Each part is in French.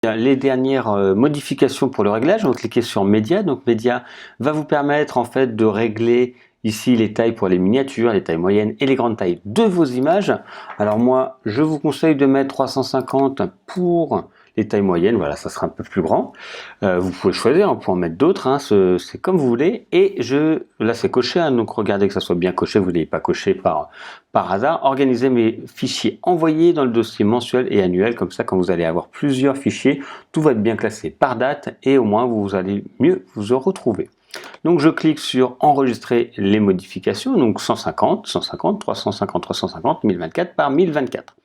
Les dernières modifications pour le réglage, on va cliquer sur Média. Donc Média va vous permettre en fait de régler ici les tailles pour les miniatures, les tailles moyennes et les grandes tailles de vos images. Alors moi, je vous conseille de mettre 350 pour les tailles moyennes, voilà, ça sera un peu plus grand. Vous pouvez choisir, pour en mettre d'autres, hein, c'est comme vous voulez. Et là c'est coché, hein, donc regardez que ça soit bien coché, vous n'ayez pas coché par hasard. Organisez mes fichiers envoyés dans le dossier mensuel et annuel, comme ça quand vous allez avoir plusieurs fichiers, tout va être bien classé par date et au moins vous allez mieux vous retrouver. Donc je clique sur enregistrer les modifications, donc 150, 150, 350, 350, 1024 par 1024.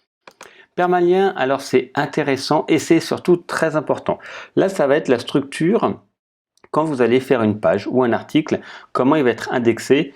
Permalien, alors c'est intéressant et c'est surtout très important. Là, ça va être la structure quand vous allez faire une page ou un article, comment il va être indexé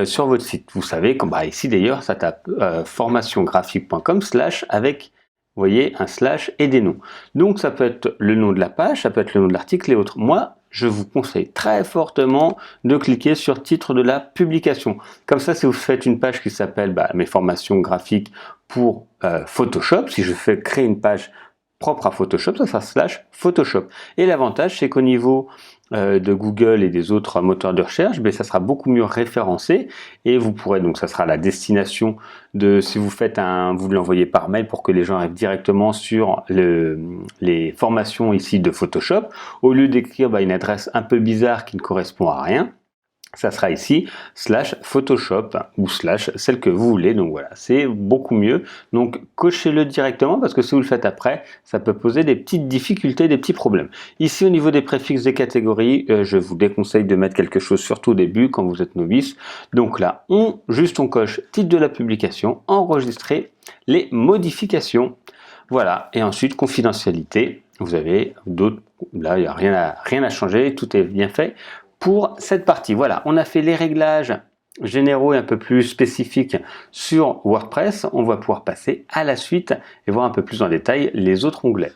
sur votre site. Vous savez, comme ici d'ailleurs, ça tape formationgraphique.com / avec, vous voyez, un / et des noms. Donc ça peut être le nom de la page, ça peut être le nom de l'article et autres. Moi, je vous conseille très fortement de cliquer sur titre de la publication. Comme ça, si vous faites une page qui s'appelle mes formations graphiques pour Photoshop, si je fais créer une page propre à Photoshop, ça sera / Photoshop. Et l'avantage, c'est qu'au niveau de Google et des autres moteurs de recherche, ça sera beaucoup mieux référencé et vous pourrez, donc ça sera la destination de, si vous faites vous l'envoyez par mail pour que les gens arrivent directement sur les formations ici de Photoshop, au lieu d'écrire une adresse un peu bizarre qui ne correspond à rien, ça sera ici / Photoshop ou / celle que vous voulez. Donc voilà, c'est beaucoup mieux. Donc cochez-le directement parce que si vous le faites après, ça peut poser des petites difficultés, des petits problèmes. Ici au niveau des préfixes des catégories, je vous déconseille de mettre quelque chose surtout au début quand vous êtes novice. Donc là, on coche titre de la publication, enregistrer les modifications. Voilà, et ensuite confidentialité. Vous avez d'autres, là il n'y a rien à changer, tout est bien fait. Pour cette partie, voilà, on a fait les réglages généraux et un peu plus spécifiques sur WordPress. On va pouvoir passer à la suite et voir un peu plus en détail les autres onglets.